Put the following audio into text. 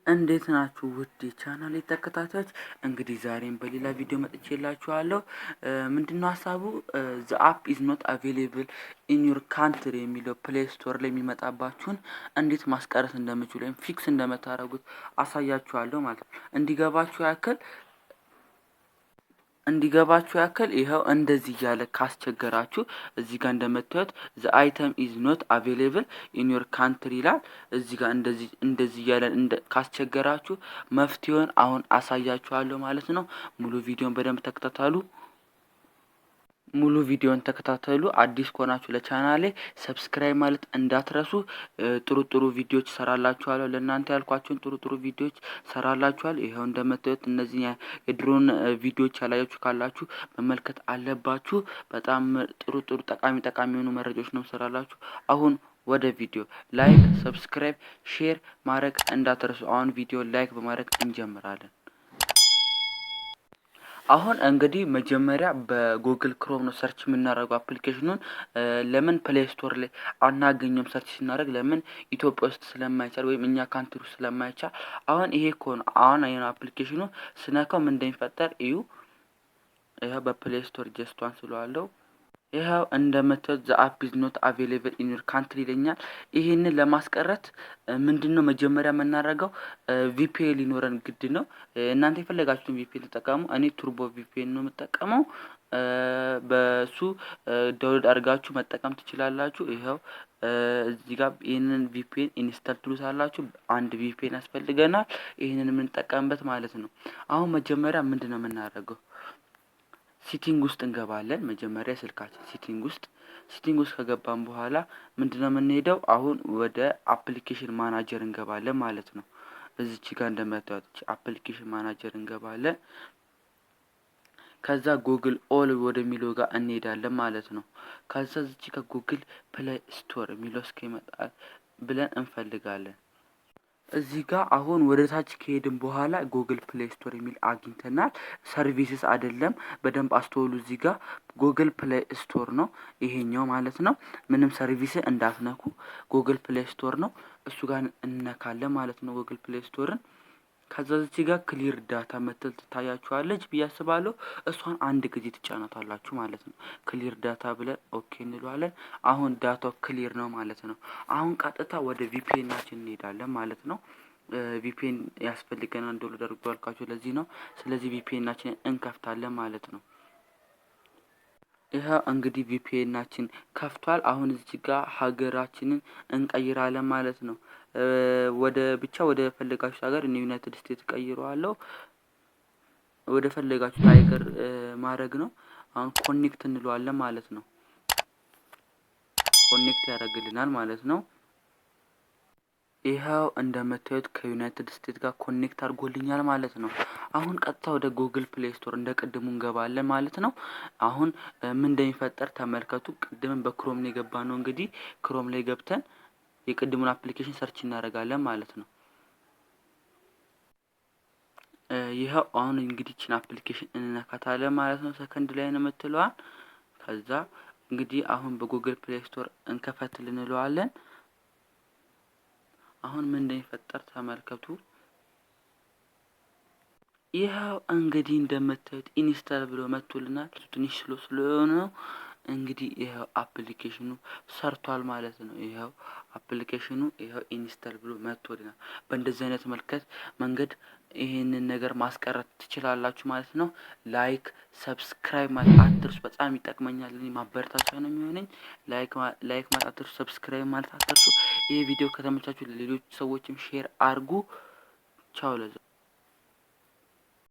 እንዴት ናችሁ ውድ ቻናሌ ተከታታዮች? እንግዲህ ዛሬም በሌላ ቪዲዮ መጥቼላችኋለሁ። ምንድነው ሀሳቡ? the app is not available in your country የሚለው ፕሌይ ስቶር ላይ የሚመጣባችሁን እንዴት ማስቀረት እንደምትችሉ ወይም ፊክስ እንደምታደርጉት አሳያችኋለሁ ማለት ነው። እንዲገባችሁ ያክል ይኸው እንደዚህ እያለ ካስቸገራችሁ እዚህ ጋር እንደምታዩት the item is not available in your country ይላል። እዚህ ጋር እንደዚህ እያለ ካስቸገራችሁ መፍትሄውን አሁን አሳያችኋለሁ ማለት ነው። ሙሉ ቪዲዮን በደንብ ተከታተሉ። ሙሉ ቪዲዮን ተከታተሉ። አዲስ ከሆናችሁ ለቻናሌ ሰብስክራይብ ማለት እንዳትረሱ። ጥሩ ቪዲዮዎች ሰራላችኋለሁ። ለእናንተ ያልኳችሁን ጥሩ ቪዲዮዎች ሰራላችኋለሁ። ይሄው እንደምታዩት እነዚህ የድሮን ቪዲዮዎች ያላያችሁ ካላችሁ መመልከት አለባችሁ። በጣም ጥሩ ጠቃሚ የሆኑ መረጃዎች ነው ሰራላችሁ። አሁን ወደ ቪዲዮ ላይክ፣ ሰብስክራይብ፣ ሼር ማድረግ እንዳትረሱ። አሁን ቪዲዮ ላይክ በማድረግ እንጀምራለን። አሁን እንግዲህ መጀመሪያ በጉግል ክሮም ነው ሰርች የምናደርገው አፕሊኬሽኑን። ለምን ፕሌይ ስቶር ላይ አናገኘውም? ሰርች ስናደርግ ለምን ኢትዮጵያ ውስጥ ስለማይቻል ወይም እኛ ካንትሪ ውስጥ ስለማይቻል። አሁን ይሄ ከሆነ አሁን አይነ አፕሊኬሽኑ ስነካው ምን እንደሚፈጠር እዩ። ይሄ በፕሌይ ስቶር ጀስቷን ስለዋለው ይሄው እንደምታዩት the app is not available in your country ይለኛል። ይሄንን ለማስቀረት ምንድነው መጀመሪያ የምናደርገው? ቪፒኤን ሊኖረን ግድ ነው። እናንተ የፈለጋችሁትን ቪፒኤን ተጠቀሙ። እኔ ቱርቦ ቪፒኤን ነው የምጠቀመው። በሱ ዳውንሎድ አድርጋችሁ መጠቀም ትችላላችሁ። ይሄው እዚህ ጋር ይሄንን ቪፒኤን ኢንስታል ትሉታላችሁ። አንድ ቪፒኤን ያስፈልገናል ይሄንን የምንጠቀምበት ማለት ነው። አሁን መጀመሪያ ምንድነው የምናደርገው? ሲቲንግ ውስጥ እንገባለን። መጀመሪያ ስልካችን ሲቲንግ ውስጥ ከገባን በኋላ ምንድነው የምንሄደው? አሁን ወደ አፕሊኬሽን ማናጀር እንገባለን ማለት ነው። እዚች ጋር እንደምታዩት አፕሊኬሽን ማናጀር እንገባለን። ከዛ ጉግል ኦል ወደሚለው ጋር እንሄዳለን ማለት ነው። ከዛ እዚች ጋር ጉግል ፕሌይ ስቶር የሚለው እስኪመጣ ብለን እንፈልጋለን። እዚህ ጋር አሁን ወደ ታች ከሄድን በኋላ ጉግል ፕሌይ ስቶር የሚል አግኝተናል። ሰርቪስስ አይደለም፣ በደንብ አስተውሉ። እዚህ ጋር ጉግል ፕሌይ ስቶር ነው ይሄኛው ማለት ነው። ምንም ሰርቪስ እንዳትነኩ፣ ጉግል ፕሌይ ስቶር ነው። እሱ ጋር እንነካለን ማለት ነው ጉግል ፕሌይ ስቶርን። ከዛ እዚህ ጋር ክሊር ዳታ መተል ትታያችኋለች ብዬ አስባለሁ። እሷን አንድ ጊዜ ትጫናታላችሁ ማለት ነው። ክሊር ዳታ ብለን ኦኬ እንለዋለን። አሁን ዳታው ክሊር ነው ማለት ነው። አሁን ቀጥታ ወደ ቪፒኤናችን እንሄዳለን ማለት ነው። ቪፒኤን ያስፈልገናል ዳውንሎድ አድርጉ ያልኳችሁ ለዚህ ነው። ስለዚህ ቪፒኤናችንን እንከፍታለን ማለት ነው። ይሄ እንግዲህ ቪፒኤናችን ከፍቷል። አሁን እዚህ ጋር ሀገራችንን እንቀይራለን ማለት ነው። ወደ ፈለጋችሁ ሀገር እኔ ዩናይትድ ስቴትስ ቀይረዋለሁ። ወደ ፈለጋችሁ ሀገር ማድረግ ነው። አሁን ኮኔክት እንለዋለን ማለት ነው። ኮኔክት ያደርግልናል ማለት ነው። ይሄው እንደምታዩት ከዩናይትድ ስቴትስ ጋር ኮኔክት አድርጎልኛል ማለት ነው። አሁን ቀጥታ ወደ ጉግል ፕሌይ ስቶር እንደቀድሙ እንገባለን ማለት ነው። አሁን ምን እንደሚፈጠር ተመልከቱ። ቅድም በክሮም ላይ የገባነው እንግዲህ ክሮም ላይ ገብተን የቅድሙን አፕሊኬሽን ሰርች እናደርጋለን ማለት ነው። ይሄው አሁን እንግዲህ እቺን አፕሊኬሽን እንነካታለን ማለት ነው። ሰከንድ ላይ ነው የምትለዋን። ከዛ እንግዲህ አሁን በጉግል ፕሌይ ስቶር እንከፈትልን እንለዋለን። አሁን ምን እንደሚፈጠር ተመልከቱ። ይሄው እንግዲህ እንደምታዩት ኢንስታል ብሎ መጥቶልናል። ትንሽ ስለሆነ እንግዲህ ይሄው አፕሊኬሽኑ ሰርቷል ማለት ነው። ይሄው አፕሊኬሽኑ ይሄው ኢንስታል ብሎ መጥቶልናል። በእንደዚህ አይነት መንገድ ይሄንን ነገር ማስቀረት ትችላላችሁ ማለት ነው። ላይክ ሰብስክራይብ ማለት አትርሱ። በጣም ይጠቅመኛል፣ እኔ ማበረታቻ ነው የሚሆነኝ። ላይክ ማለት አትርሱ፣ ሰብስክራይብ ማለት አትርሱ። ይሄ ቪዲዮ ከተመቻችሁ ለሌሎች ሰዎችም ሼር አድርጉ። ቻው ለዛ